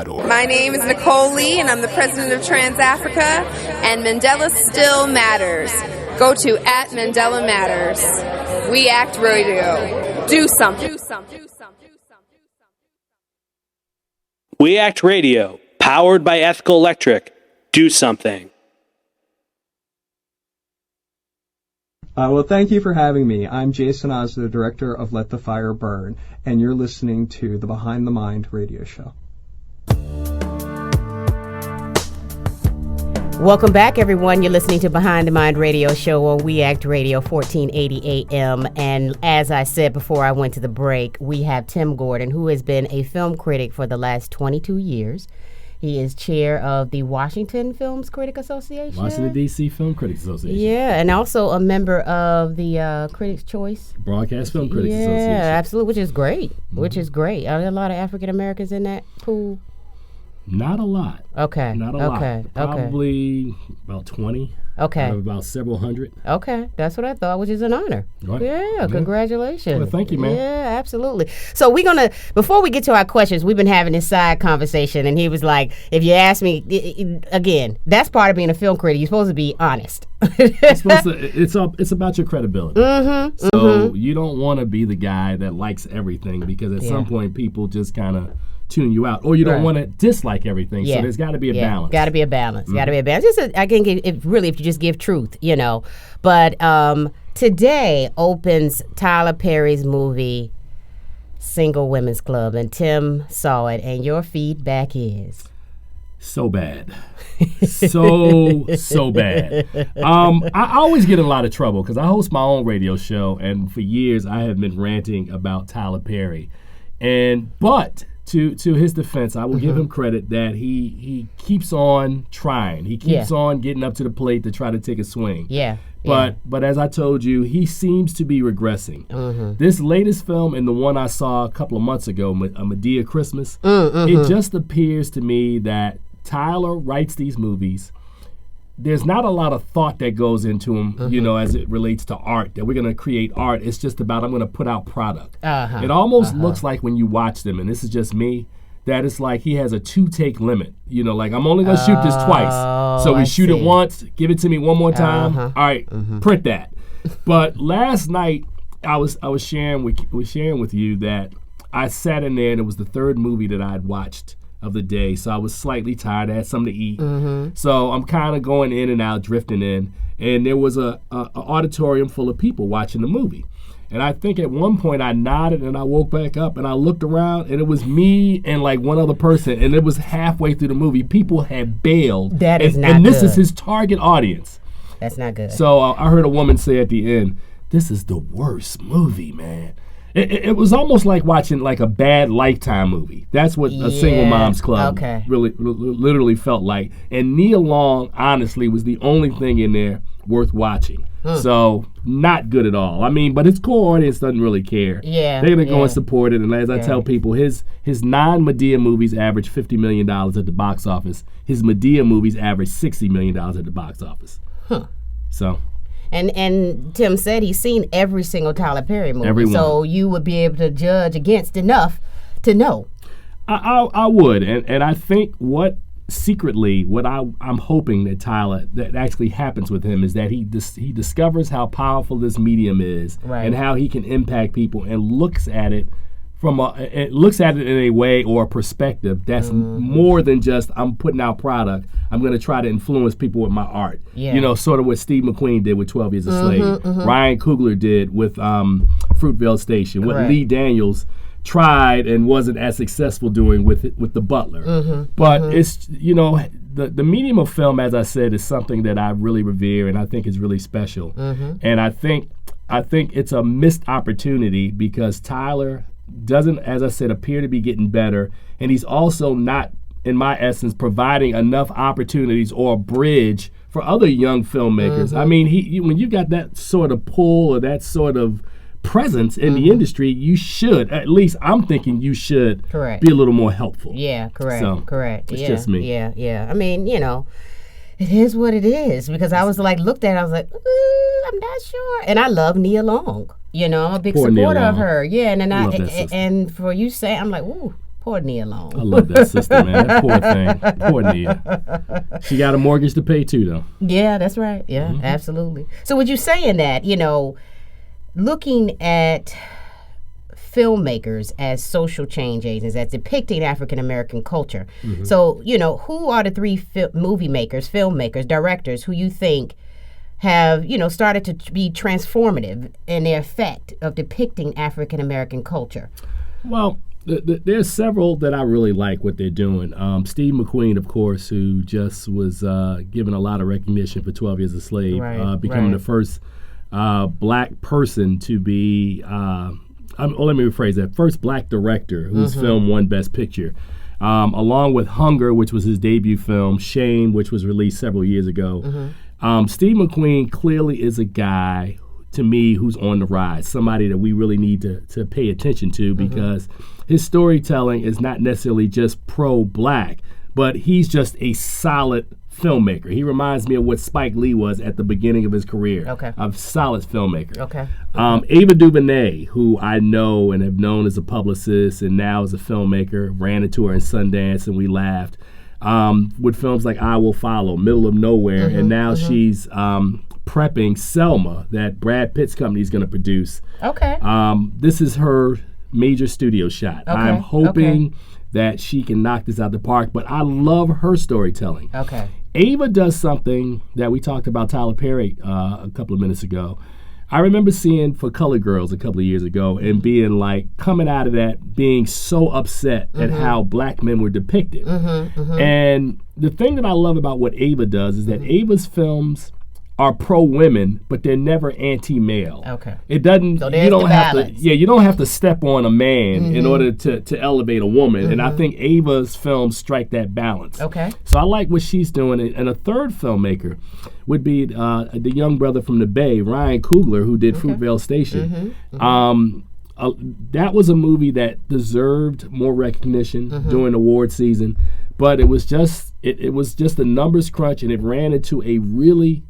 My name is Nicole Lee, and I'm the president of Trans Africa, and Mandela still matters. Go to @Mandela Matters. We Act Radio. Do something. We Act Radio, powered by Ethical Electric. Do something. Well, thank you for having me. I'm Jason Oz, the director of Let the Fire Burn, and you're listening to the Behind the Mind radio show. Welcome back, everyone. You're listening to Behind the Mind radio show on We Act Radio, 1480 AM. And as I said before I went to the break, we have Tim Gordon, who has been a film critic for the last 22 years. He is chair of the Washington Films Critic Association. Washington, D.C. Film Critics Association. Yeah, and also a member of the Critics' Choice. Broadcast Film Critics Association. Yeah, absolutely, which is great. Which is great. Are there a lot of African Americans in that pool? Not a lot. Okay. Not a lot. Probably about 20. Okay. Out of about several hundred. Okay. That's what I thought, which is an honor. Right. Yeah, congratulations. Well, thank you, man. Yeah, absolutely. So we're going to, before we get to our questions, we've been having this side conversation, and he was like, if you ask me, again, that's part of being a film critic. You're supposed to be honest. It's about your credibility. So you don't want to be the guy that likes everything, because at some point people just kind of tune you out, or you don't want to dislike everything. So there's got to be a balance. Got to be a balance. Got to be a balance. Just I think if you just give truth, you know. But today opens Tyler Perry's movie Single Women's Club, and Tim saw it, and your feedback is so bad. so bad. I always get in a lot of trouble because I host my own radio show, and for years I have been ranting about Tyler Perry, but to his defense, I will give him credit that he keeps on trying. He keeps on getting up to the plate to try to take a swing. But as I told you, he seems to be regressing. This latest film and the one I saw a couple of months ago, Medea Christmas, it just appears to me that Tyler writes these movies. There's not a lot of thought that goes into them, you know, as it relates to art, that we're going to create art. It's just about, I'm going to put out product. It almost looks like when you watch them, and this is just me, that it's like he has a 2-take limit. You know, like, I'm only going to shoot this twice. So we shoot it once, give it to me one more time. All right, print that. But last night, I was sharing with you that I sat in there, and it was the third movie that I had watched of the day, so I was slightly tired. I had something to eat, so I'm kind of going in and out, drifting in, and there was a auditorium full of people watching the movie. And I think at one point I nodded and I woke back up and I looked around, and it was me and like one other person, and it was halfway through the movie. People had bailed. That is not good. And this is his target audience. That's not good. So I heard a woman say at the end, "This is the worst movie, man." It was almost like watching like a bad Lifetime movie. That's what a Single Moms Club really literally felt like. And Nia Long, honestly, was the only thing in there worth watching. So not good at all. I mean, but his core audience doesn't really care. They're gonna go and support it. And as I tell people, his non-Medea movies average $50 million at the box office. His Medea movies average $60 million at the box office. So. And Tim said he's seen every single Tyler Perry movie. Everyone. So you would be able to judge against enough to know. I would. And I think what I'm hoping that actually happens with him is that he discovers how powerful this medium is, and how he can impact people, and looks at it in a way or a perspective that's more than just, I'm putting out product. I'm going to try to influence people with my art. You know, sort of what Steve McQueen did with 12 Years a Slave. Ryan Coogler did with Fruitvale Station. What Lee Daniels tried and wasn't as successful doing with The Butler. But it's, you know, the medium of film, as I said, is something that I really revere and I think is really special. And I think it's a missed opportunity because Tyler doesn't, as I said, appear to be getting better, and he's also not, in my essence, providing enough opportunities or a bridge for other young filmmakers. I mean, when you got that sort of pull or that sort of presence in the industry, you should, at least I'm thinking you should be a little more helpful. Correct. It's just me. I mean, you know, it is what it is, because I was like, looked at it, I was like, I'm not sure. And I love Nia Long. You know, I'm a big supporter of her. Yeah, and for you saying, I'm like, ooh, Poor Nia Long. I love that sister, man. That poor thing. Poor Nia. She got a mortgage to pay too, though. Yeah, that's right. Yeah, absolutely. So would you say in that, looking at filmmakers as social change agents, as depicting African American culture. So, who are the three movie makers, filmmakers, directors who you think have, started to be transformative in their effect of depicting African American culture? Well, there's several that I really like what they're doing. Steve McQueen, of course, who just was given a lot of recognition for 12 Years a Slave, becoming the first black person to be, let me rephrase that, first black director whose film won Best Picture. Along with Hunger, which was his debut film, Shame, which was released several years ago. Steve McQueen clearly is a guy, to me, who's on the rise, somebody that we really need to pay attention to because his storytelling is not necessarily just pro-black, but he's just a solid filmmaker. He reminds me of what Spike Lee was at the beginning of his career. A solid filmmaker. Ava DuVernay, who I know and have known as a publicist and now as a filmmaker, ran into her in Sundance and we laughed. With films like I Will Follow, Middle of Nowhere, and now she's prepping Selma that Brad Pitt's company is going to produce. This is her major studio shot. I'm hoping that she can knock this out the park, but I love her storytelling. Ava does something that we talked about Tyler Perry a couple of minutes ago. I remember seeing For Colored Girls a couple of years ago and being like, coming out of that, being so upset at how black men were depicted. And the thing that I love about what Ava does is that Ava's films are pro-women, but they're never anti-male. It doesn't, so you don't have to, you don't have to step on a man in order to elevate a woman. And I think Ava's films strike that balance. So I like what she's doing. And a third filmmaker would be the young brother from the Bay, Ryan Coogler, who did Fruitvale Station. That was a movie that deserved more recognition during award season, but it was just it was just a numbers crunch, and it ran into a really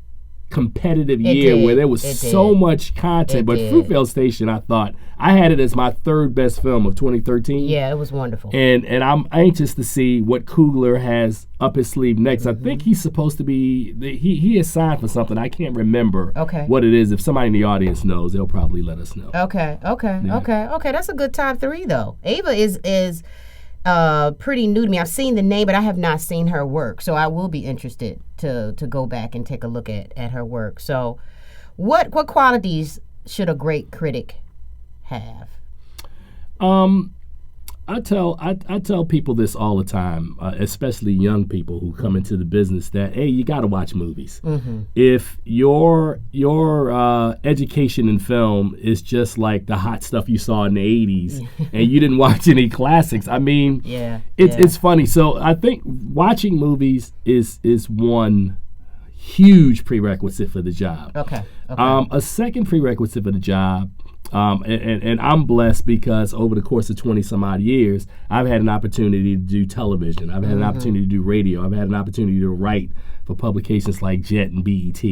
competitive year where there was so much content. But Fruitvale Station, I thought, I had it as my third best film of 2013. Yeah, it was wonderful. And I'm anxious to see what Coogler has up his sleeve next. I think he's supposed to be, he is signed for something. I can't remember what it is. If somebody in the audience knows, they'll probably let us know. Okay. That's a good top three, though. Ava is pretty new to me. I've seen the name, but I have not seen her work. So I will be interested to go back and take a look at her work. So what qualities should a great critic have? I tell people this all the time, especially young people who come into the business, that hey, you got to watch movies. If your education in film is just like the hot stuff you saw in the 80s and you didn't watch any classics, I mean, it's funny. So I think watching movies is one huge prerequisite for the job. A second prerequisite for the job, and I'm blessed because over the course of 20 some odd years, I've had an opportunity to do television. I've had an opportunity to do radio. I've had an opportunity to write for publications like Jet and BET.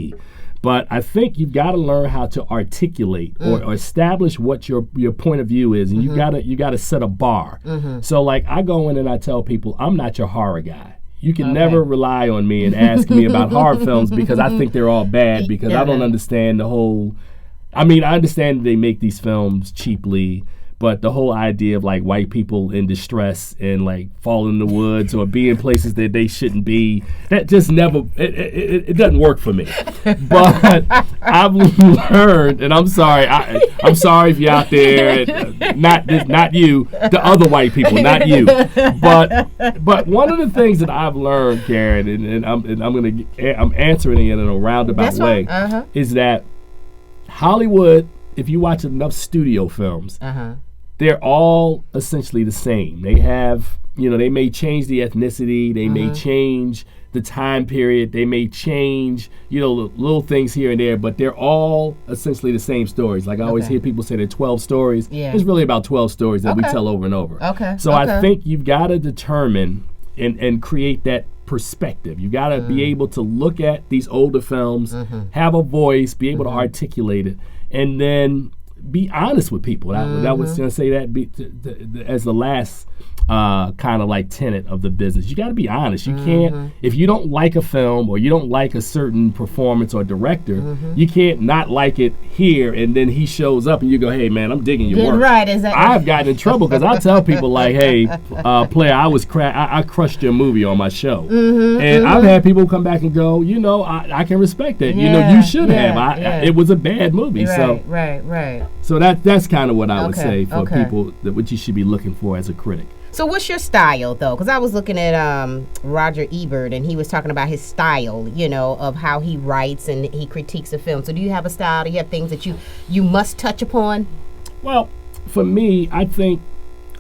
But I think you've got to learn how to articulate or establish what your point of view is, and you got to set a bar. So like I go in and I tell people, I'm not your horror guy. You can never rely on me and ask me about horror films because I think they're all bad because I don't understand the whole. I mean, I understand they make these films cheaply, but the whole idea of like white people in distress and like falling in the woods or be in places that they shouldn't be, that just never, it doesn't work for me. But I've learned, and I'm sorry, I'm sorry if you're out there, not you, the other white people, not you. But one of the things that I've learned, Karen, and I'm answering it in a roundabout way, is that Hollywood, if you watch enough studio films, they're all essentially the same. They have, they may change the ethnicity, they may change the time period, they may change, little things here and there, but they're all essentially the same stories. Like I always hear people say there are 12 stories. It's really about 12 stories that we tell over and over. So I think you've got to determine and create that perspective. You got to be able to look at these older films, have a voice, be able to articulate it, and then be honest with people. I was going to say that as the last kind of like tenet of the business. You got to be honest. You can't, if you don't like a film or you don't like a certain performance or director, you can't not like it here and then he shows up and you go, hey man, I'm digging your work. Right, exactly. I've gotten in trouble because I tell people like, hey, player, I crushed your movie on my show. And I've had people come back and go, you know, I can respect that. You know, you should have. It was a bad movie. Right. So that's kind of what I would say for people, that what you should be looking for as a critic. So what's your style, though? Because I was looking at Roger Ebert, and he was talking about his style, you know, of how he writes and he critiques a film. So do you have a style? Do you have things that you must touch upon? Well, for me, I think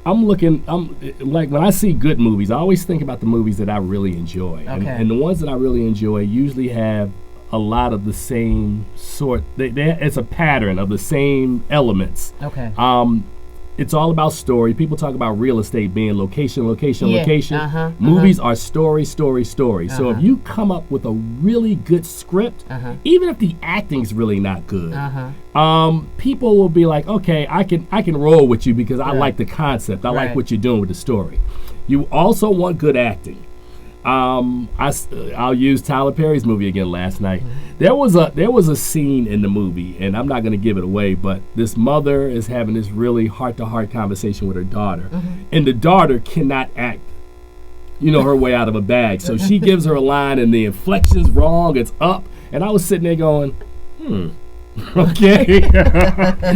I'm like when I see good movies, I always think about the movies that I really enjoy. And the ones that I really enjoy usually have a lot of the same sort. It's a pattern of the same elements. It's all about story. People talk about real estate being location. Movies are story. So if you come up with a really good script, even if the acting's really not good, people will be like, okay, I can roll with you because I like the concept. I like what you're doing with the story. You also want good acting. I'll use Tyler Perry's movie again last night. There was a scene in the movie, and I'm not going to give it away, but this mother is having this really heart-to-heart conversation with her daughter, and the daughter cannot act, her way out of a bag. So she gives her a line, and the inflection's wrong. It's up, and I was sitting there going, okay,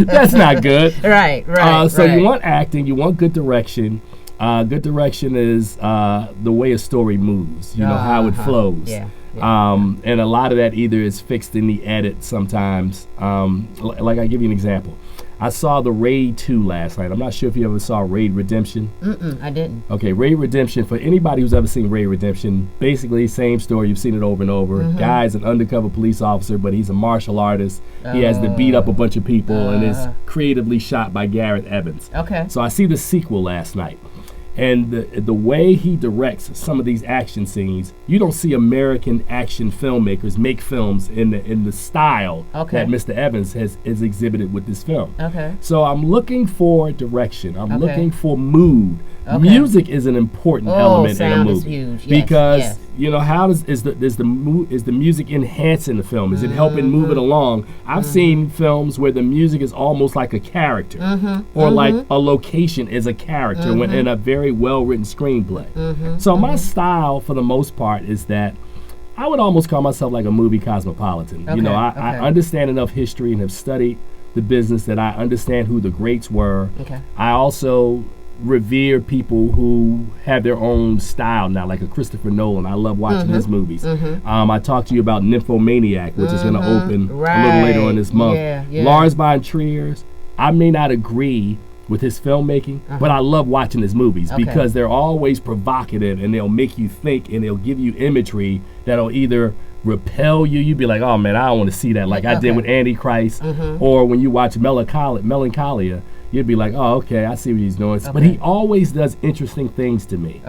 that's not good. Right. So you want acting, you want good direction. Good direction is the way a story moves, how it flows. And a lot of that either is fixed in the edit sometimes. Like I give you an example. I saw the Raid 2 last night. I'm not sure if you ever saw Raid Redemption. I didn't. Okay, Raid Redemption, for anybody who's ever seen Raid Redemption, basically same story. You've seen it over and over. Guy's an undercover police officer, but he's a martial artist. He has to beat up a bunch of people and is creatively shot by Gareth Evans. So I see the sequel last night. And the way he directs some of these action scenes, you don't see American action filmmakers make films in the style that Mr. Evans has exhibited with this film. So I'm looking for direction. I'm looking for mood. Music is an important element in a movie because how is the music enhancing the film? Is it helping move it along? I've seen films where the music is almost like a character, or like a location is a character when in a very well-written screenplay. So my style, for the most part, is that I would almost call myself like a movie cosmopolitan. I understand enough history and have studied the business that I understand who the greats were. I also revere people who have their own style now, like a Christopher Nolan. I love watching his movies. I talked to you about Nymphomaniac, which is going to open a little later on this month. Lars von Trier's, I may not agree with his filmmaking, but I love watching his movies because they're always provocative and they'll make you think and they'll give you imagery that'll either repel you. You'd be like, oh man, I don't want to see that, like I did with Antichrist. Or when you watch Melancholia, you'd be like, oh, okay, I see what he's doing. But he always does interesting things to me.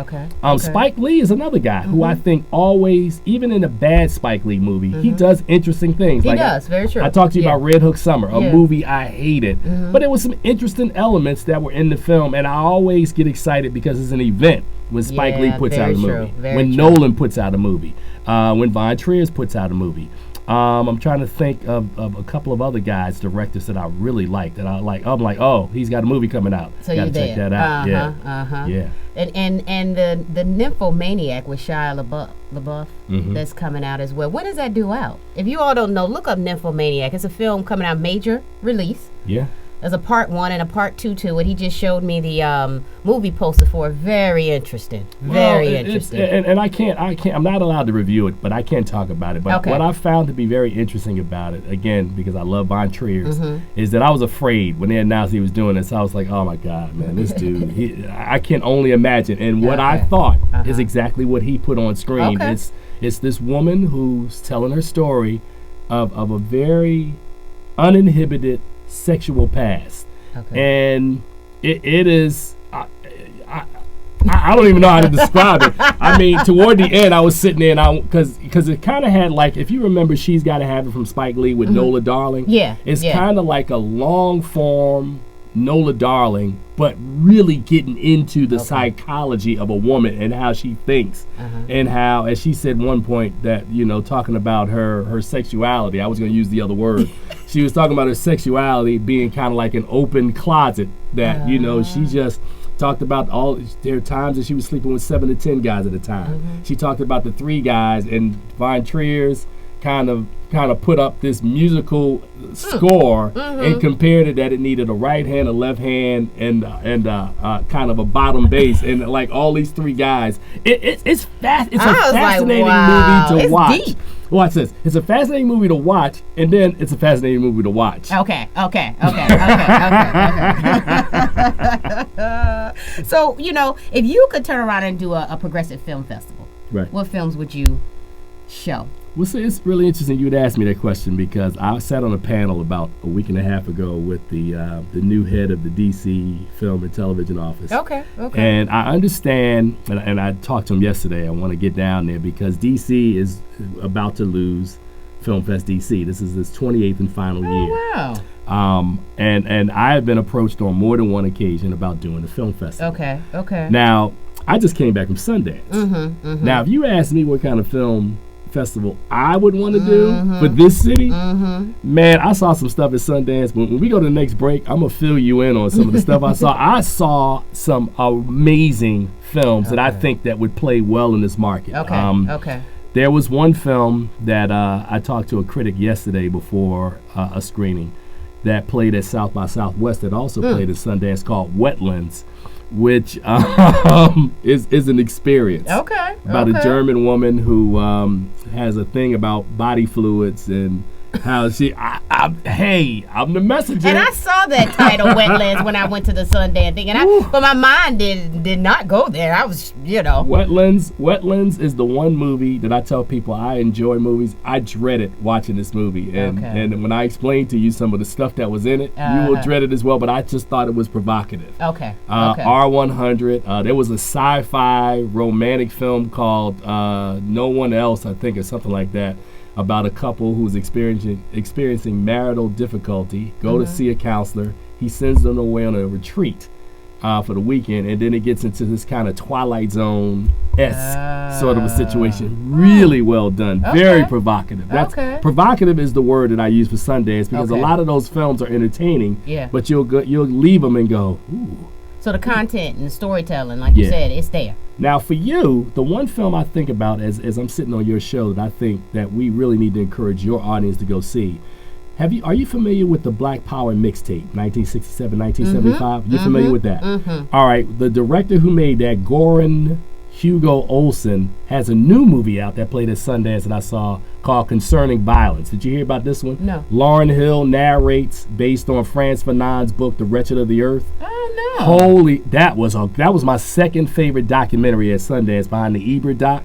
Spike Lee is another guy who I think always, even in a bad Spike Lee movie, he does interesting things. He does, very true. I talked to you about Red Hook Summer, a movie I hated. But there was some interesting elements that were in the film, and I always get excited because it's an event when Spike Lee puts out a movie, when Nolan puts out a movie, when Von Trier puts out a movie. I'm trying to think of a couple of other guys, directors that I really like. That I like. I'm like, oh, he's got a movie coming out. So gotta check that out. Yeah. And the Nymphomaniac with Shia LaBeouf that's coming out as well. When does that due out? If you all don't know, look up Nymphomaniac. It's a film coming out, major release. There's a part 1 and a part 2 to it. He just showed me the movie poster for it. Very interesting. Very interesting. And I can't. I'm not allowed to review it, but I can talk about it. But what I found to be very interesting about it, again, because I love Von Trier, is that I was afraid when they announced he was doing this. I was like, oh my God, man, this dude. I can only imagine. And what I thought is exactly what he put on screen. It's this woman who's telling her story of a very uninhibited sexual past, and it is I don't even know how to describe it. I mean, toward the end, I was sitting there, and because it kind of had like, if you remember, She's Gotta Have It from Spike Lee with Nola Darling. Yeah, it's kind of like a long form Nola Darling, but really getting into the psychology of a woman and how she thinks, and how, as she said one point, that talking about her sexuality. I was going to use the other word. She was talking about her sexuality being kind of like an open closet that she just talked about there are times that she was sleeping with 7 to 10 guys at a time. She talked about the 3 guys, and Vine Trier's kind of put up this musical score and compared it that it needed a right hand, a left hand, and kind of a bottom bass, and like all these 3 guys. It's a fascinating movie to watch. Deep. Watch this. It's a fascinating movie to watch, and then it's a fascinating movie to watch. Okay. So, if you could turn around and do a progressive film festival, right, what films would you show? Well, see, it's really interesting you would ask me that question, because I sat on a panel about a week and a half ago with the new head of the DC Film and Television Office. Okay. And I understand, and I talked to him yesterday. I want to get down there because DC is about to lose Film Fest DC. This is its 28th and final year. Wow. And I have been approached on more than one occasion about doing a film festival. Okay. Now, I just came back from Sundance. Now, if you ask me what kind of film festival I would want to do for this city, man, I saw some stuff at Sundance. When we go to the next break, I'm gonna fill you in on some of the stuff I saw. I saw some amazing films that I think that would play well in this market. Okay. There was one film that I talked to a critic yesterday before a screening that played at South by Southwest that also played at Sundance, called Wetlands, which is an experience. About a German woman who has a thing about body fluids and how she, I'm the messenger. And I saw that title, Wetlands, when I went to the Sundance thing, but my mind did not go there. I was, Wetlands is the one movie that I tell people I enjoy movies. I dreaded watching this movie, and when I explain to you some of the stuff that was in it, you will dread it as well. But I just thought it was provocative. R100. There was a sci-fi romantic film called No One Else, I think, or something like that, about a couple who's experiencing marital difficulty, go to see a counselor. He sends them away on a retreat for the weekend, and then it gets into this kind of Twilight Zone-esque sort of a situation. Really well done. Very provocative. Provocative is the word that I use for Sundance, because a lot of those films are entertaining, but you'll leave them and go, ooh. So the content and the storytelling, like you said, it's there. Now, for you, the one film I think about as I'm sitting on your show that I think that we really need to encourage your audience to go see, are you familiar with the Black Power mixtape, 1967, 1975? You familiar with that? All right, the director who made that, Goran Hugo Olsen, has a new movie out that played at Sundance that I saw called Concerning Violence. Did you hear about this one? No. Lauryn Hill narrates, based on Frantz Fanon's book, The Wretched of the Earth. Oh, no. Holy, that was my second favorite documentary at Sundance, behind the Ebert doc.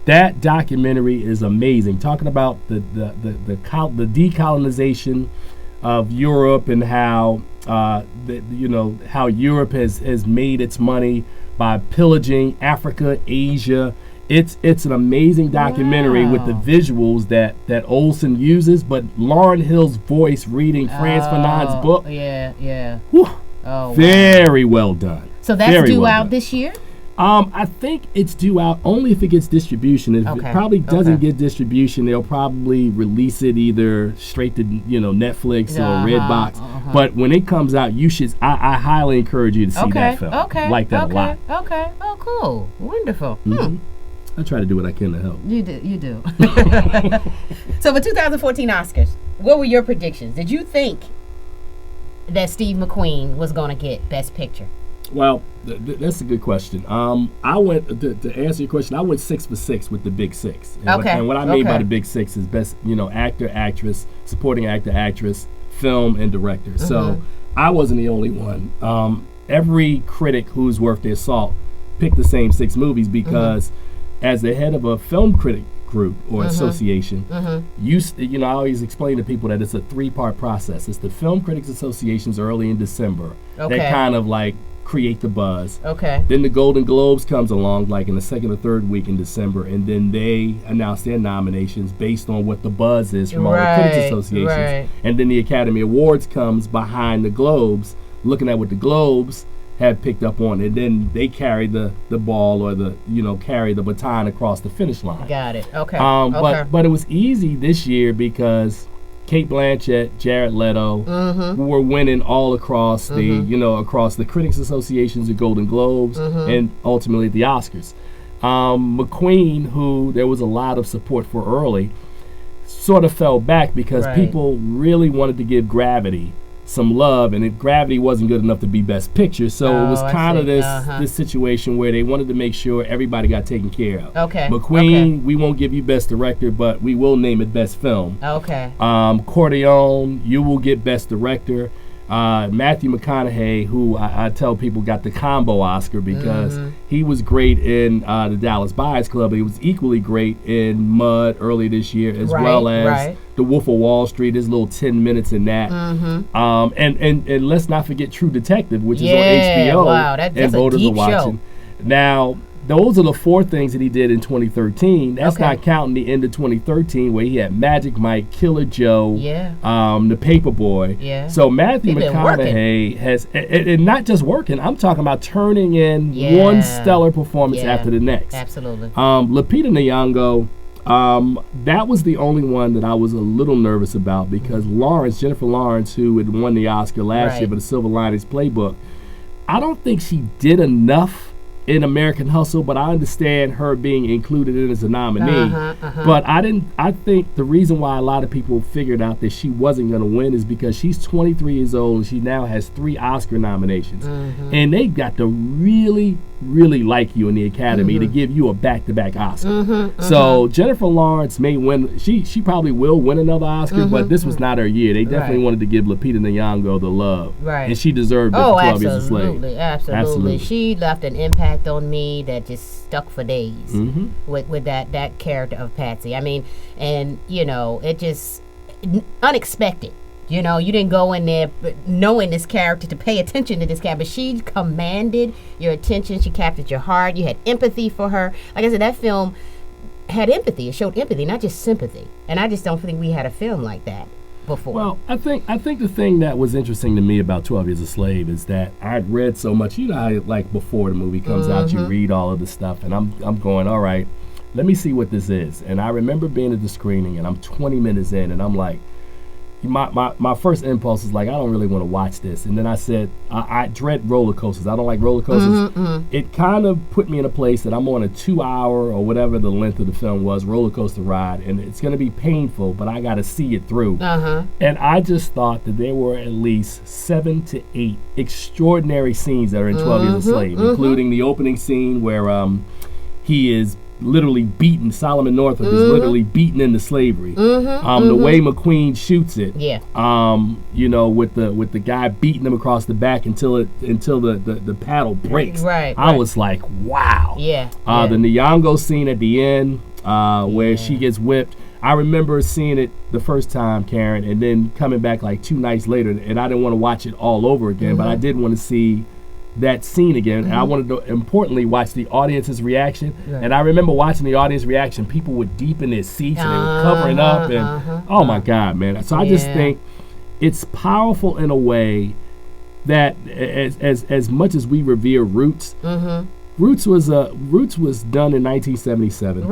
That documentary is amazing, talking about the decolonization of Europe and how how Europe has made its money by pillaging Africa, Asia. It's an amazing documentary with the visuals that Olsen uses, but Lauryn Hill's voice reading Frantz Fanon's book. Whew, very well done. So that's due out this year? I think it's due out only if it gets distribution. If it probably doesn't get distribution, they'll probably release it either straight to Netflix or Redbox. But when it comes out, you should. I highly encourage you to see that film. Like that a lot. Oh, cool. Wonderful. I try to do what I can to help. You do. So for 2014 Oscars, what were your predictions? Did you think that Steve McQueen was going to get Best Picture? Well, that's a good question. I went to answer your question. I went 6 for 6 with the Big Six. And what I mean by the Big Six is best, actor, actress, supporting actor, actress, film, and director. So I wasn't the only one. Every critic who's worth their salt picked the same 6 movies because, as the head of a film critic group or association, I always explain to people that it's a 3-part process. It's the Film Critics Association's early in December. They kind of like create the buzz. Okay. Then the Golden Globes comes along like in the second or third week in December, and then they announce their nominations based on what the buzz is from all the critics associations. Right. And then the Academy Awards comes behind the Globes, looking at what the Globes have picked up on, and then they carry the ball or carry the baton across the finish line. Got it. Okay. But it was easy this year because Kate Blanchett, Jared Leto were winning all across across the Critics Associations, the Golden Globes, and ultimately the Oscars. McQueen, who there was a lot of support for early, sort of fell back because people really wanted to give Gravity some love, and Gravity wasn't good enough to be Best Picture, so it was kind of this situation where they wanted to make sure everybody got taken care of. Okay. McQueen, we won't give you Best Director, but we will name it Best Film. Okay. Corleone, you will get Best Director. Matthew McConaughey, who I tell people got the combo Oscar because he was great in the Dallas Buyers Club, but he was equally great in Mud early this year, as well as The Wolf of Wall Street, his little 10 minutes in that. And let's not forget True Detective, which is on HBO, wow, that's and a voters deep are watching. show. Now, those are the 4 things that he did in 2013. That's not counting the end of 2013 where he had Magic Mike, Killer Joe, The Paperboy. Yeah. So Matthew McConaughey has, and not just working, I'm talking about turning in one stellar performance after the next. Absolutely. Lupita Nyong'o, that was the only one that I was a little nervous about because Jennifer Lawrence, who had won the Oscar last year for the Silver Linings Playbook, I don't think she did enough in American Hustle, but I understand her being included in as a nominee. But I think the reason why a lot of people figured out that she wasn't going to win is because she's 23 years old and she now has 3 Oscar nominations. And they got to really, really like you in the Academy to give you a back-to-back Oscar. So Jennifer Lawrence may win. She probably will win another Oscar, but this was not her year. They definitely wanted to give Lupita Nyong'o the love. And she deserved it for 12 Years a Slave. Absolutely. She left an impact on me that just stuck for days with that character of Patsy. I mean, and it just unexpected. You didn't go in there knowing this character to pay attention to this character, but she commanded your attention. She captured your heart. You had empathy for her. Like I said, that film had empathy. It showed empathy, not just sympathy. And I just don't think we had a film like that before. Well, I think the thing that was interesting to me about 12 Years a Slave is that I'd read so much. You know how, like, before the movie comes out, you read all of the stuff, and I'm going, all right, let me see what this is. And I remember being at the screening, and I'm 20 minutes in, and I'm like, my first impulse is like, I don't really want to watch this. And then I said, I dread roller coasters. I don't like roller coasters. It kind of put me in a place that I'm on a 2-hour or whatever the length of the film was, roller coaster ride, and it's going to be painful, but I got to see it through. And I just thought that there were at least 7 to 8 extraordinary scenes that are in 12 Years a Slave, including the opening scene where he is literally beaten. Solomon Northup is literally beaten into slavery. The way McQueen shoots it, with the guy beating him across the back until the paddle breaks. I was like, wow. The Nyong'o scene at the end, where she gets whipped. I remember seeing it the first time, Karen, and then coming back like 2 nights later, and I didn't want to watch it all over again, but I did want to see that scene again, and I wanted to importantly watch the audience's reaction. And I remember watching the audience reaction. People were deep in their seats and they were covering up, and oh my God, man! So I just think it's powerful in a way that, as much as we revere Roots, Roots was done in 1977.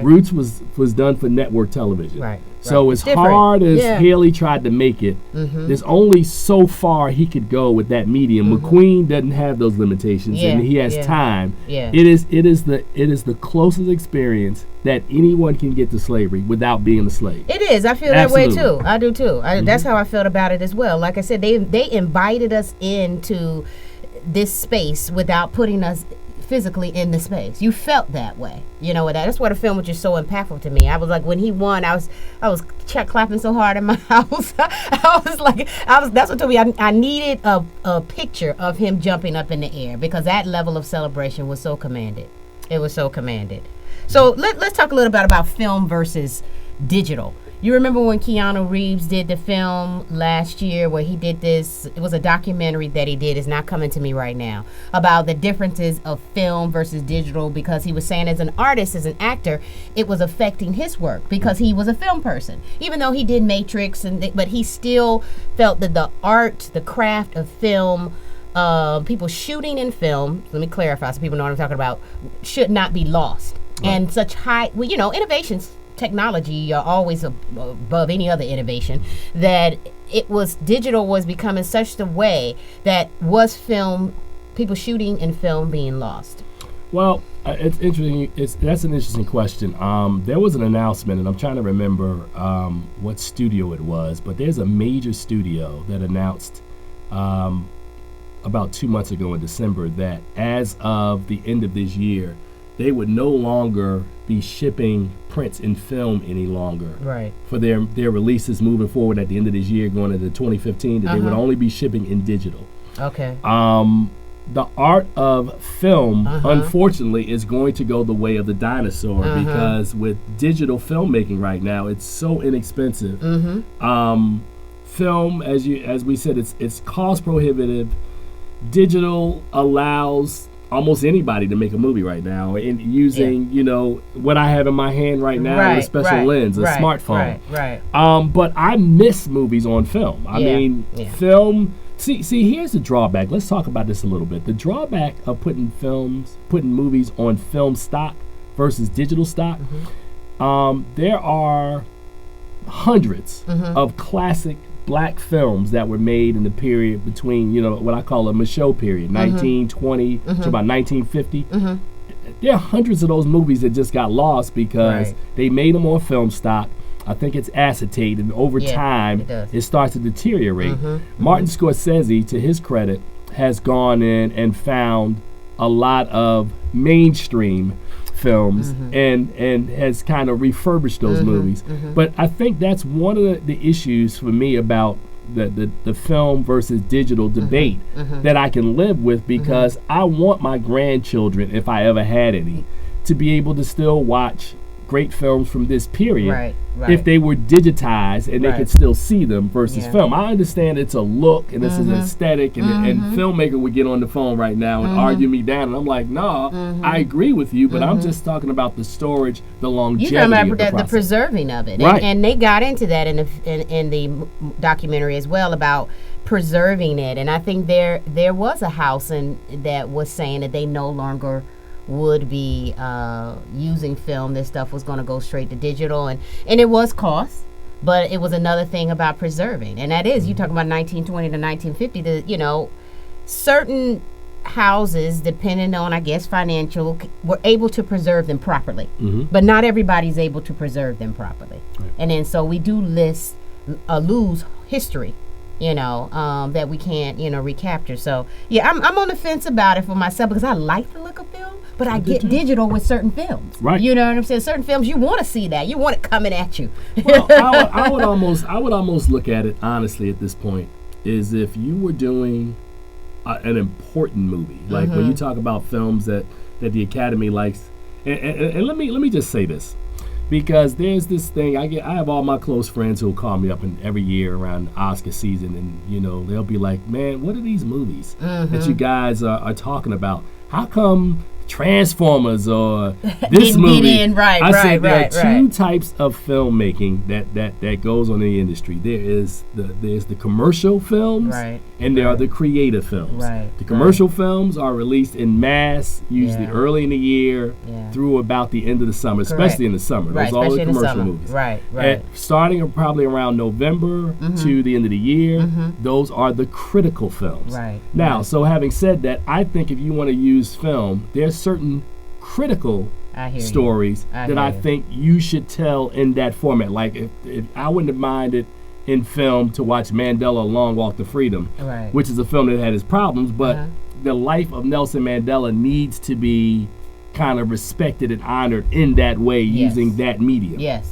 Roots was done for network television. So as hard as Haley tried to make it, there's only so far he could go with that medium. McQueen doesn't have those limitations, and he has time. It is the closest experience that anyone can get to slavery without being a slave. It is. I feel that way too. I do too. That's how I felt about it as well. Like I said, they invited us into this space without putting us physically in the space. You felt that way, that's why the film was just so impactful to me. I was like, when he won, I was clapping so hard in my house. That's what told me I needed a picture of him jumping up in the air, because that level of celebration was so commanded. It was so commanded. So let's talk a little bit about film versus digital. You remember when Keanu Reeves did the film last year where he did this, it was a documentary that he did, it's not coming to me right now, about the differences of film versus digital, because he was saying as an artist, as an actor, it was affecting his work because he was a film person. Even though he did Matrix, but he still felt that the art, the craft of film, people shooting in film, let me clarify so people know what I'm talking about, should not be lost. Right. And such high, well, you know, innovations, technology are always above any other innovation, that digital was becoming such the way that was film, people shooting in film being lost. Well, it's interesting. That's an interesting question. There was an announcement, and I'm trying to remember what studio it was, but there's a major studio that announced about 2 months ago in December that as of the end of this year, they would no longer be shipping prints in film any longer. Right. For their releases moving forward at the end of this year, going into 2015, that they would only be shipping in digital. Okay. The art of film, unfortunately, is going to go the way of the dinosaur because with digital filmmaking right now, it's so inexpensive. Film, as we said, it's cost prohibitive. Digital allows almost anybody to make a movie right now, and using you know what I have in my hand right now, a special lens, a smartphone. But I miss movies on film. I mean, film. See, here's the drawback. Let's talk about this a little bit. The drawback of putting movies on film stock versus digital stock. There are hundreds of classic black films that were made in the period between, you know, what I call a Michaud period, 1920 to about 1950. There are hundreds of those movies that just got lost because they made them on film stock. I think it's acetate, and over time it starts to deteriorate. Martin Scorsese, to his credit, has gone in and found a lot of mainstream films and has kind of refurbished those movies. But I think that's one of the issues for me about the film versus digital debate that I can live with, because I want my grandchildren, if I ever had any, to be able to still watch great films from this period if they were digitized and they could still see them versus film. I understand it's a look and it's an aesthetic, and filmmaker would get on the phone right now and argue me down, and I'm like, no, I agree with you, but I'm just talking about the storage, the longevity you talking of the about the preserving of it. Right. And they got into that in the documentary as well, about preserving it. And I think there was a house that was saying that they no longer would be using film. This stuff was going to go straight to digital, and it was cost, but it was another thing about preserving, and that is, you talk about 1920 to 1950, you know, certain houses, depending on, I guess, financial, were able to preserve them properly, but not everybody's able to preserve them properly. And then so we do lose history, you know, that we can't, you know, recapture. So yeah, I'm on the fence about it for myself, because I like the look of film, but I get digital with certain films. Right. You know what I'm saying? Certain films, you want to see that. You want it coming at you. Well, I would almost look at it honestly at this point, is if you were doing an important movie, like when you talk about films that the Academy likes, and let me just say this, because there's this thing, I have all my close friends who'll call me up every year around Oscar season, and you know, they'll be like, man, what are these movies that you guys are talking about? How come Transformers or this movie? I said there are two types of filmmaking that goes on in the industry. There's the commercial films, and there are the creative films. The commercial films are released in mass, usually early in the year through about the end of the summer, especially in the summer. Those are all the commercial movies. And starting probably around November to the end of the year, those are the critical films. Now, so having said that, I think if you want to use film, there's certain critical stories that I think you should tell in that format. Like if I wouldn't have minded in film to watch Mandela: A Long Walk to Freedom, which is a film that had its problems, but the life of Nelson Mandela needs to be kind of respected and honored in that way, using that medium. I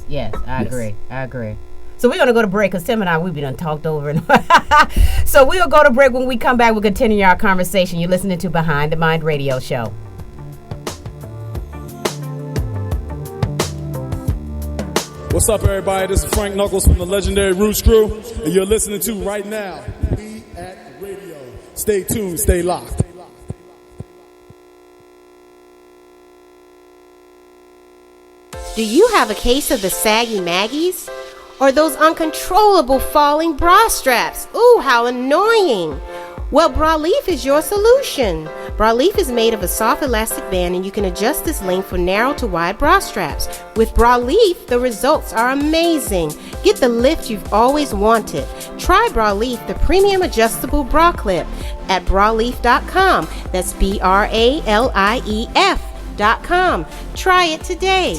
agree. So we're going to go to break, because Tim and I, we've been talked over. So we'll go to break. When we come back, we'll continue our conversation. You're listening to Behind the Mind Radio Show. What's up, everybody? This is Frank Knuckles from the legendary Roots Crew, and you're listening to right now We Act Radio. Stay tuned, stay locked. Do you have a case of the saggy Maggies? Or those uncontrollable falling bra straps? Ooh, how annoying! Well, Bra Leaf is your solution. Bra Leaf is made of a soft elastic band and you can adjust this length for narrow to wide bra straps. With Bra Leaf, the results are amazing. Get the lift you've always wanted. Try Bra Leaf, the premium adjustable bra clip, at braleaf.com. That's BRALIEF.com. Try it today.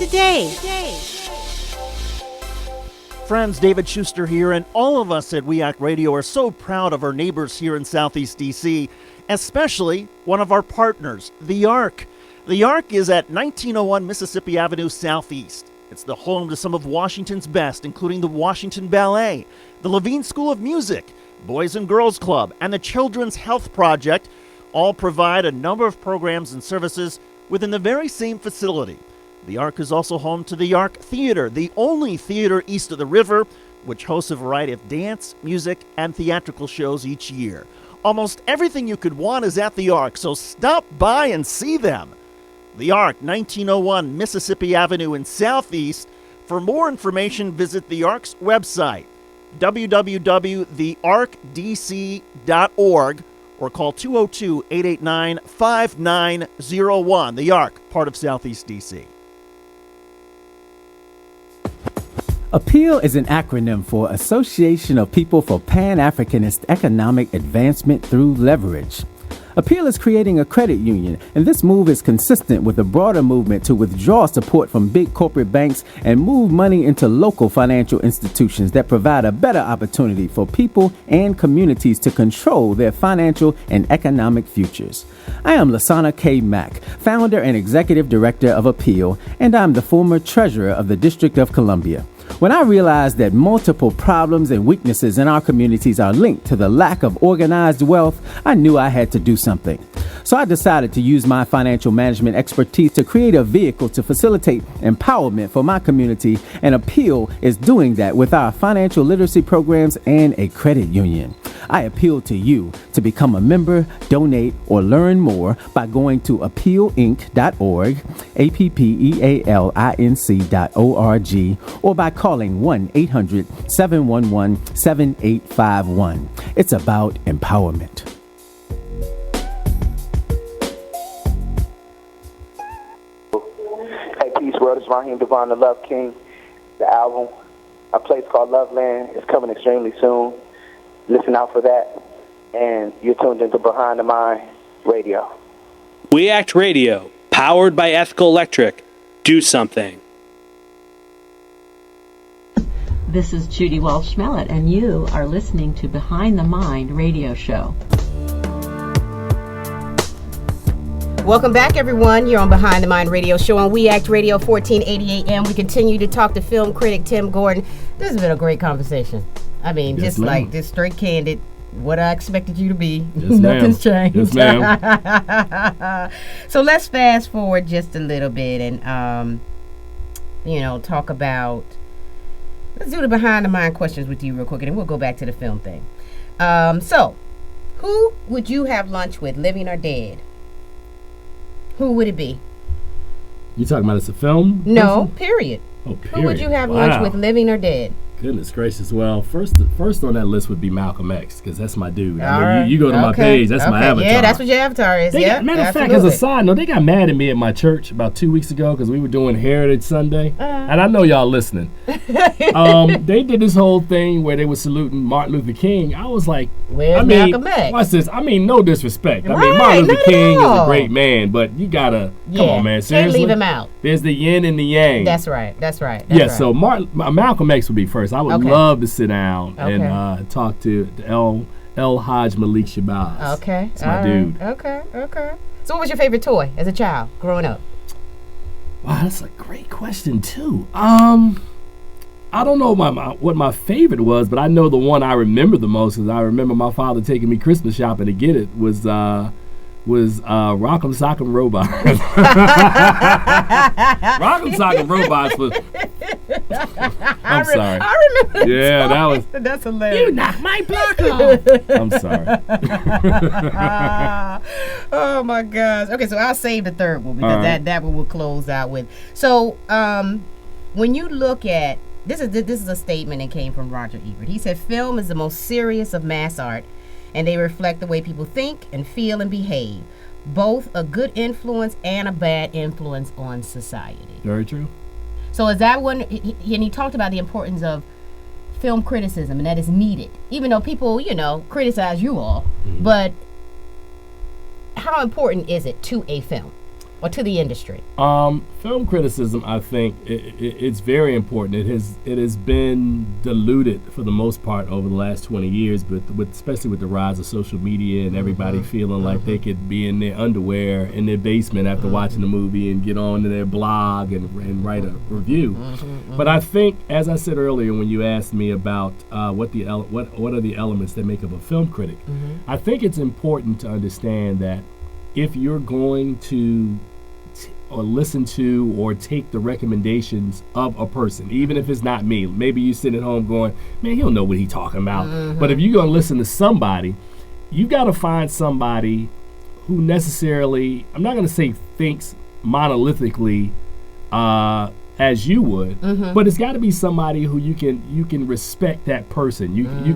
Friends, David Schuster here, and all of us at We Act Radio are so proud of our neighbors here in Southeast D.C., especially one of our partners, The Ark. The Ark is at 1901 Mississippi Avenue Southeast. It's the home to some of Washington's best, including the Washington Ballet, the Levine School of Music, Boys and Girls Club, and the Children's Health Project. All provide a number of programs and services within the very same facility. The Ark is also home to the Ark Theater, the only theater east of the river, which hosts a variety of dance, music, and theatrical shows each year. Almost everything you could want is at the Ark, so stop by and see them. The Ark, 1901 Mississippi Avenue in Southeast. For more information, visit the Ark's website, www.thearkdc.org, or call 202-889-5901. The Ark, part of Southeast D.C. APPEAL is an acronym for Association of People for Pan-Africanist Economic Advancement Through Leverage. APPEAL is creating a credit union, and this move is consistent with a broader movement to withdraw support from big corporate banks and move money into local financial institutions that provide a better opportunity for people and communities to control their financial and economic futures. I am Lasana K. Mack, founder and executive director of APPEAL, and I'm the former treasurer of the District of Columbia. When I realized that multiple problems and weaknesses in our communities are linked to the lack of organized wealth, I knew I had to do something. So I decided to use my financial management expertise to create a vehicle to facilitate empowerment for my community, and APPEAL is doing that with our financial literacy programs and a credit union. I appeal to you to become a member, donate, or learn more by going to appealinc.org, appealinc.org, or by calling 1-800-711-7851. It's about empowerment. Hey, peace world. It's Raheem Devon, the Love King. The album, A Place Called Loveland, is coming extremely soon. Listen out for that. And you're tuned into Behind the Mind Radio. We Act Radio, powered by Ethical Electric. Do something. This is Judy Walsh-Mellett, and you are listening to Behind the Mind Radio Show. Welcome back, everyone. You're on Behind the Mind Radio Show on We Act Radio 1480 AM. We continue to talk to film critic Tim Gordon. This has been a great conversation. I mean, yes, just ma'am. Like just straight candid, what I expected you to be. Yes, nothing's changed. Yes, ma'am. So let's fast forward just a little bit and, talk about. Let's do the behind the mind questions with you real quick, and then we'll go back to the film thing. So, who would you have lunch with, living or dead? Who would it be? You talking about as a film? No, period. Oh, period. Who would you have lunch with, living or dead? Goodness gracious. Well, first on that list would be Malcolm X, because that's my dude. I mean, you go to my page, that's my avatar. Yeah, that's what your avatar is. Matter of fact, as a side note, they got mad at me at my church about 2 weeks ago because we were doing Heritage Sunday. And I know y'all listening. They did this whole thing where they were saluting Martin Luther King. I was like, Malcolm X? Watch this. I mean, no disrespect. I mean, Martin Luther King is a great man, but you gotta, come on, man. Seriously? Can't leave him out. There's the yin and the yang. That's right. So Malcolm X would be first. I would love to sit down and talk to El Hajj Malik Shabazz. Okay. That's my dude. Okay. So what was your favorite toy as a child growing up? Wow, that's a great question, too. I don't know what my favorite was, but I know the one I remember the most is I remember my father taking me Christmas shopping to get it was Rock'em Sock'em Robots. Rock'em Sock'em Robots was I'm sorry. I remember. Yeah, that was. That's hilarious. You knocked my block off. I'm sorry. Oh my gosh. Okay, so I'll save the third one because that one we'll close out with. So, when you look at this is a statement that came from Roger Ebert. He said, "Film is the most serious of mass art, and they reflect the way people think and feel and behave, both a good influence and a bad influence on society." Very true. So is that one? And he talked about the importance of film criticism and that is needed, even though people, criticize you all. Mm-hmm. But how important is it to a film or to the industry? Film criticism, I think, it's very important. It has been diluted for the most part over the last 20 years, but especially with the rise of social media and everybody feeling like they could be in their underwear in their basement after watching the movie and get on to their blog and write a review. But I think, as I said earlier when you asked me about what are the elements that make up a film critic, I think it's important to understand that if you're going to or listen to or take the recommendations of a person, even if it's not me. Maybe you sit at home going, man, he'll know what he's talking about. But if you're going to listen to somebody, you got to find somebody who necessarily, I'm not going to say thinks monolithically as you would, but it's got to be somebody who you can respect that person. You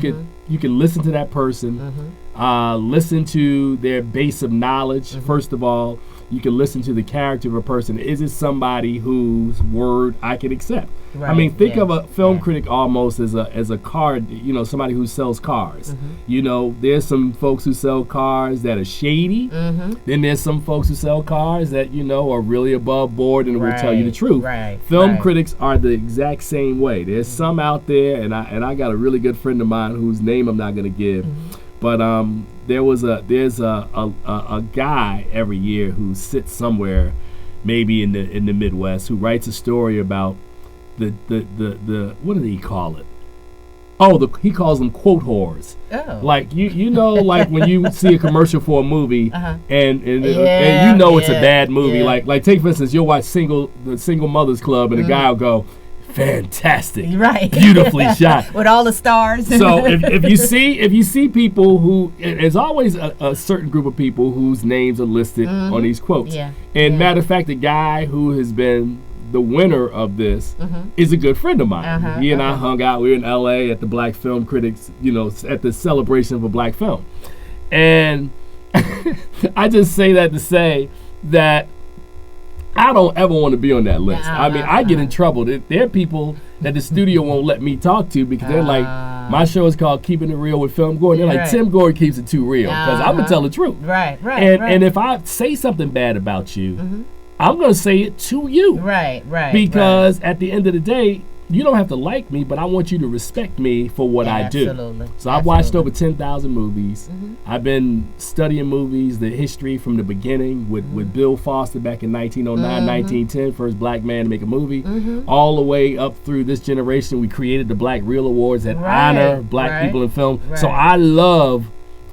can listen to that person, listen to their base of knowledge, first of all. You can listen to the character of a person. Is it somebody whose word I can accept? Right, I mean, think of a film critic almost as a car, somebody who sells cars. There's some folks who sell cars that are shady. Then there's some folks who sell cars that, are really above board and will tell you the truth. Film critics are the exact same way. There's some out there, and I got a really good friend of mine whose name I'm not going to give. But there's a guy every year who sits somewhere, maybe in the Midwest, who writes a story about the what did he call it? He calls them quote whores. Oh. Like like when you see a commercial for a movie and it's a bad movie. Yeah. Like take for instance, you'll watch the Single Mothers Club and the guy will go, fantastic, right? Beautifully shot with all the stars. So if you see people who, there's always a certain group of people whose names are listed on these quotes. Matter of fact, the guy who has been the winner of this is a good friend of mine. He and I hung out. We were in LA at the Black Film Critics, at the celebration of a black film, and I just say that to say that I don't ever want to be on that list. I get in trouble. There are people that the studio won't let me talk to because they're like, my show is called Keeping It Real with Film Gordon. They're like, Tim Gordon keeps it too real because I'm going to tell the truth. And if I say something bad about you, I'm going to say it to you. Because at the end of the day, you don't have to like me, but I want you to respect me for what I do. So I've watched over 10,000 movies. I've been studying movies, the history from the beginning with Bill Foster back in 1909, 1910, first black man to make a movie, all the way up through this generation. We created the Black Reel Awards that honor black people in film. So I love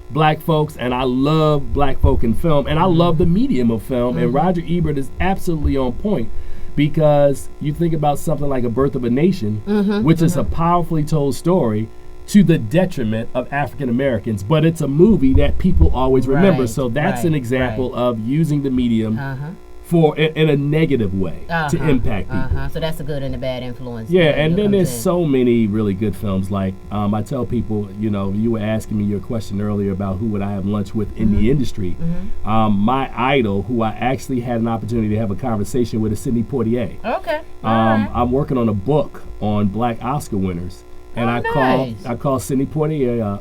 black folks and I love black folk in film and I love the medium of film. And Roger Ebert is absolutely on point. Because you think about something like A Birth of a Nation, which is a powerfully told story to the detriment of African Americans, but it's a movie that people always remember. So that's an example of using the medium for in a negative way to impact people. So that's a good and a bad influence. Yeah, and then there's so many really good films. Like I tell people, you were asking me your question earlier about who would I have lunch with in the industry. My idol, who I actually had an opportunity to have a conversation with, is Sidney Poitier. Okay. I'm working on a book on black Oscar winners, and I called Sidney Poitier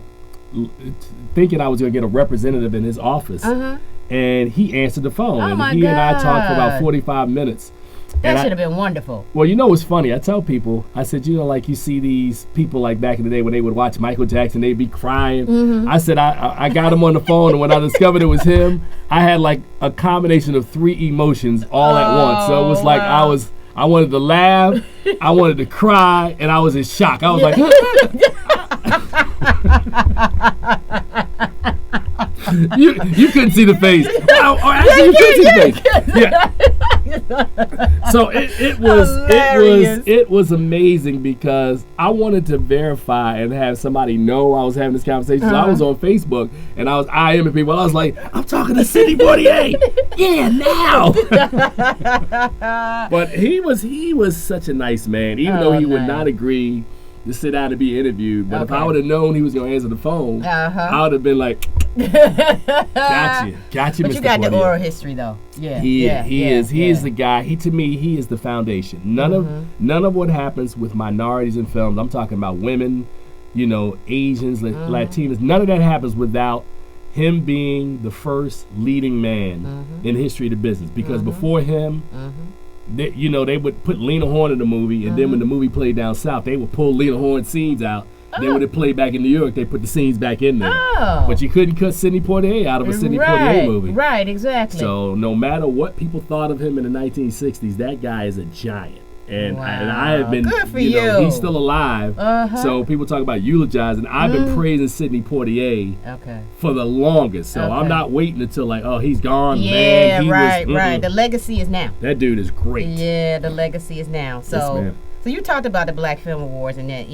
thinking I was going to get a representative in his office. And he answered the phone. And he and I talked for about 45 minutes. That should have been wonderful. Well, what's funny? I tell people, I said, like you see these people like back in the day when they would watch Michael Jackson, they'd be crying. I said, I got him on the phone, and when I discovered it was him, I had like a combination of 3 emotions all at once. So it was like I wanted to laugh, I wanted to cry, and I was in shock. I was like, you couldn't see the face. Actually, you couldn't see the face. So it was amazing because I wanted to verify and have somebody know I was having this conversation. So I was on Facebook and I was IMing people. I was like, I'm talking to Sidney Poitier. Yeah, now. But he was such a nice man, even though he would not agree to sit down and be interviewed. But if I would have known he was going to answer the phone, I would have been like, got you, but Mr. you got Poitier. the oral history though. Yeah, He is the guy. To me, he is the foundation. None of what happens with minorities in films, I'm talking about women, Asians, Latinos, none of that happens without him being the first leading man in the history of the business. Because before him, they would put Lena Horne in the movie, and then when the movie played down south, they would pull Lena Horne scenes out. Then when it played back in New York, they put the scenes back in there. But you couldn't cut Sidney Poitier out of a Sidney Poitier movie. Right, exactly. So no matter what people thought of him in the 1960s, that guy is a giant. And I have been, good for you. He's still alive. So people talk about eulogizing. I've been praising Sidney Poitier for the longest. So I'm not waiting until he's gone. Yeah, man. right. The legacy is now. That dude is great. Yeah, the legacy is now. So, yes, ma'am. So you talked about the Black Film Awards and that,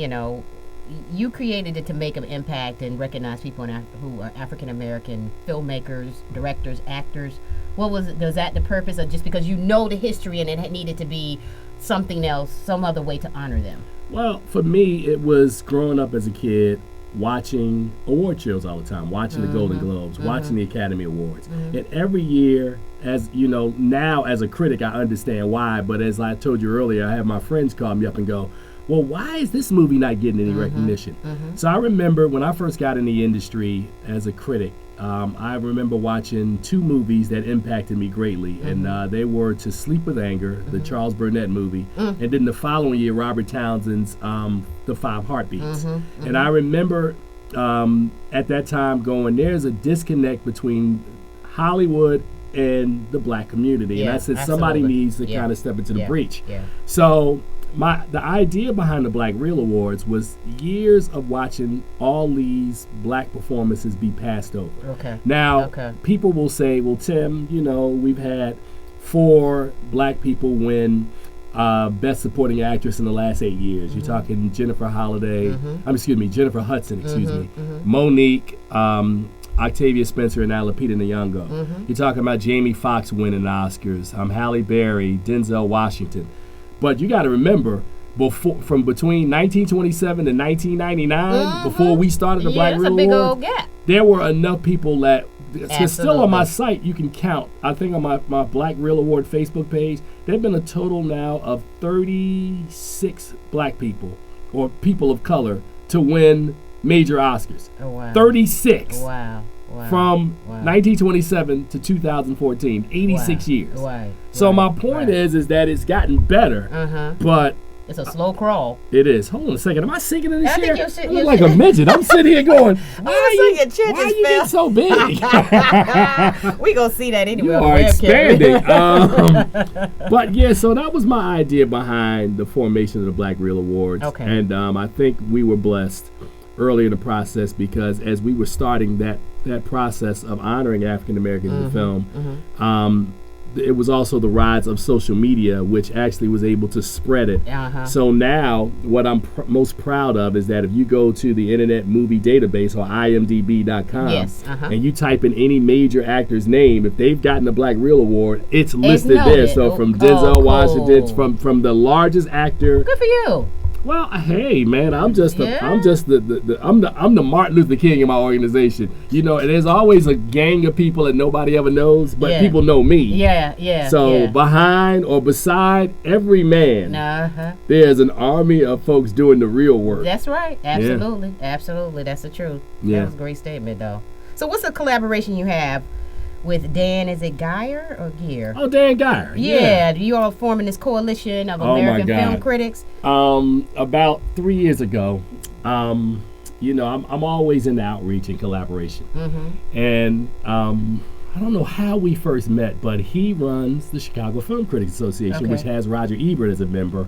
you created it to make an impact and recognize people who are African American filmmakers, directors, actors. What was it? Was that the purpose, or just because the history and it needed to be something else, some other way to honor them? Well, for me, it was growing up as a kid, watching award shows all the time, watching the Golden Globes, watching the Academy Awards. And every year, as now as a critic, I understand why, but as I told you earlier, I have my friends call me up and go, well, why is this movie not getting any recognition? So I remember when I first got in the industry as a critic, I remember watching two movies that impacted me greatly, and they were To Sleep with Anger, the Charles Burnett movie, and then the following year, Robert Townsend's The Five Heartbeats. And I remember at that time going, there's a disconnect between Hollywood and the black community. And I said, somebody needs to kind of step into the breach. So the idea behind the Black Reel Awards was years of watching all these black performances be passed over. Now, people will say, well, Tim, we've had 4 black people win Best Supporting Actress in the last 8 years. You're talking Jennifer Hudson, Monique, Octavia Spencer, and Lupita Nyong'o. You're talking about Jamie Foxx winning Oscars, Halle Berry, Denzel Washington. But you got to remember, from between 1927 and 1999, before we started the Black Reel Awards, old gap. There were enough people that, it's still on my site, you can count. I think on my Black Reel Award Facebook page, there have been a total now of 36 black people or people of color to win major Oscars. 36. From 1927 to 2014, 86 years. So my point is that it's gotten better, but it's a slow crawl. It is. Hold on a second. Am I sinking in the chair? I look like a midget. I'm sitting here going, why you get so big? We gonna see that anyway. You are expanding. But yeah, so that was my idea behind the formation of the Black Reel Awards. And I think we were blessed early in the process because as we were starting that process of honoring African Americans in film, it was also the rise of social media, which actually was able to spread it. So now what I'm most proud of is that if you go to the Internet Movie Database or imdb.com and you type in any major actor's name, if they've gotten a Black Reel Award, it's listed there. So from Denzel Washington, from the largest actor. Good for you. Well, hey, man, I'm the Martin Luther King in my organization. And there's always a gang of people that nobody ever knows, but people know me. So behind or beside every man, there's an army of folks doing the real work. That's right. Absolutely. Absolutely. That's the truth. That was a great statement, though. So what's a collaboration you have with Dan, is it Geyer or Gear? Oh, Dan Geyer. Yeah. You all forming this coalition of American film critics? About 3 years ago, I'm always in outreach and collaboration. And I don't know how we first met, but he runs the Chicago Film Critics Association, which has Roger Ebert as a member.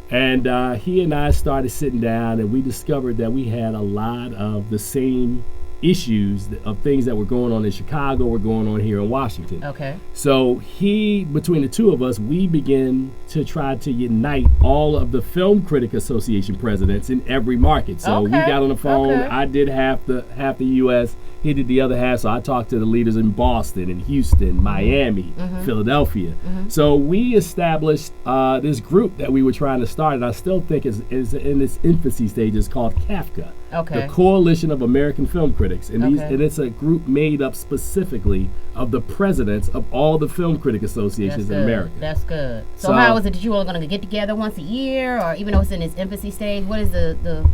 And he and I started sitting down, and we discovered that we had a lot of the same issues of things that were going on in Chicago were going on here in Washington. Okay. So between the two of us, we began to try to unite all of the Film Critic Association presidents in every market. So we got on the phone. Okay. I did half the U.S. He did the other half. So I talked to the leaders in Boston and Houston, Miami, Philadelphia. So we established this group that we were trying to start, and I still think is in its infancy stages, called CAFCA. Okay. The Coalition of American Film Critics. And, Okay. and it's a group made up specifically of the presidents of all the film critic associations in America. That's good. So how is it that you all going to get together once a year, or even though it's in its infancy stage, what is the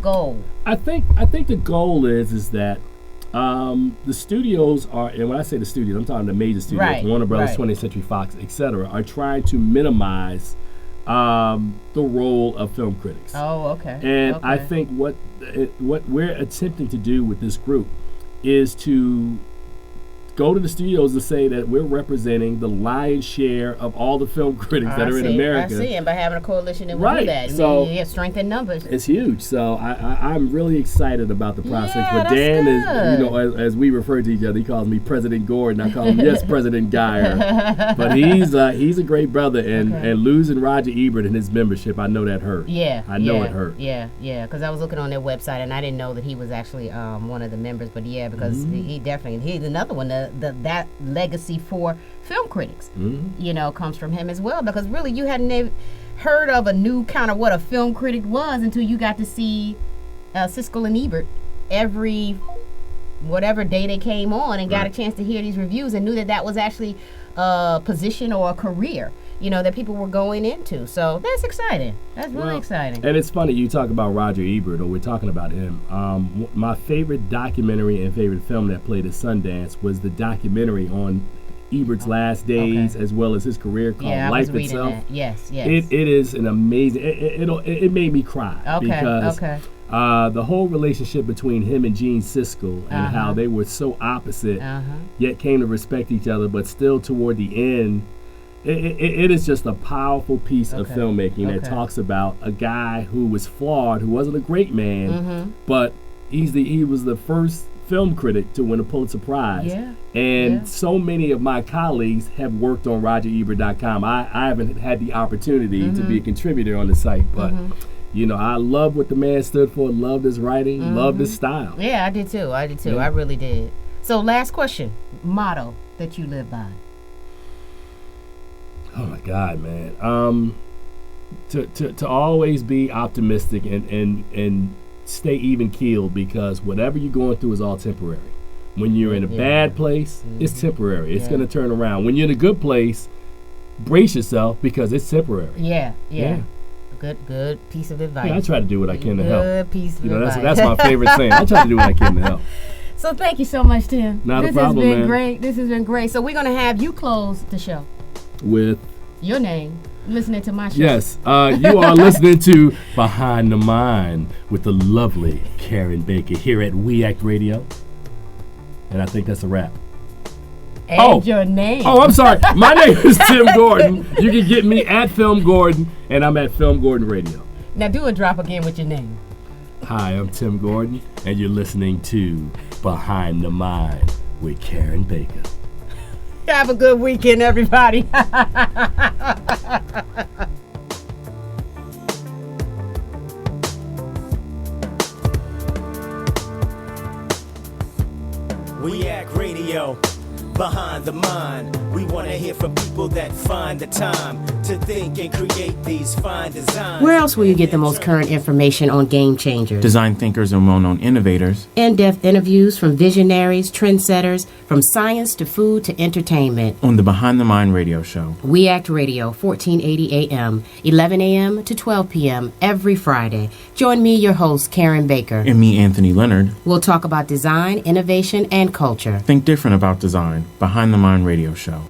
goal? I think the goal is that the studios are, and when I say the studios, I'm talking the major studios, Right, Warner Brothers, right. 20th Century Fox, etc., are trying to minimize the role of film critics. Oh, okay. And okay. I think what we're attempting to do with this group is to go to the studios and say that we're representing the lion's share of all the film critics that are in America. I see, and by having a coalition that will Right. do that, So you have strength in numbers. It's huge. So I'm really excited about the process. Yeah, but that's Dan is, good. as we refer to each other, he calls me President Gordon. I call him, yes, President Geyer. But he's a great brother, and losing Roger Ebert and his membership, I know that hurt. Yeah, I know it hurt. Yeah, because I was looking on their website and I didn't know that he was actually one of the members. But yeah, because he's another one. That legacy for film critics, comes from him as well. Because really, you hadn't heard of a new kind of what a film critic was until you got to see Siskel and Ebert every whatever day they came on and got a chance to hear these reviews and knew that was actually a position or a career, that people were going into. So that's exciting. That's really exciting. And it's funny, you talk about Roger Ebert, or we're talking about him. My favorite documentary and favorite film that played at Sundance was the documentary on Ebert's last days, as well as his career, called Life Itself. That. Yes. It is an amazing. It made me cry because the whole relationship between him and Gene Siskel and how they were so opposite, yet came to respect each other, but still toward the end. It is just a powerful piece of filmmaking that talks about a guy who was flawed, who wasn't a great man, but he was the first film critic to win a Pulitzer Prize. And so many of my colleagues have worked on RogerEbert.com. I haven't had the opportunity to be a contributor on the site, but I love what the man stood for, loved his writing, loved his style. Yeah, I did too. Yeah. I really did. So last question, motto that you live by. Oh my God, man. To always be optimistic and stay even keeled, because whatever you're going through is all temporary. When you're in a bad place, it's temporary. It's going to turn around. When you're in a good place, brace yourself, because it's temporary. Yeah. Good piece of advice. Yeah, I try to do what I can to help. Good piece of advice. That's my favorite saying. I try to do what I can to help. So thank you so much, Tim. Not a problem, This has been man. great. This has been great. So we're going to have you close the show. With your name, listening to my show. Yes, you are listening to Behind the Mind with the lovely Karen Baker here at We Act Radio. And I think that's a wrap. And your name. Oh, I'm sorry. My name is Tim Gordon. You can get me at Film Gordon, and I'm at Film Gordon Radio. Now do a drop again with your name. Hi, I'm Tim Gordon, and you're listening to Behind the Mind with Karen Baker. Have a good weekend, everybody. We Act Radio, Behind the Mind. We want to hear from people that find the time to think and create these fine designs. Where else will you get the most current information on game changers? Design thinkers and well-known innovators. In-depth interviews from visionaries, trendsetters, from science to food to entertainment. On the Behind the Mind radio show. We Act Radio, 1480 AM, 11 AM to 12 PM every Friday. Join me, your host, Karen Baker. And me, Anthony Leonard. We'll talk about design, innovation, and culture. Think different about design. Behind the Mind radio show.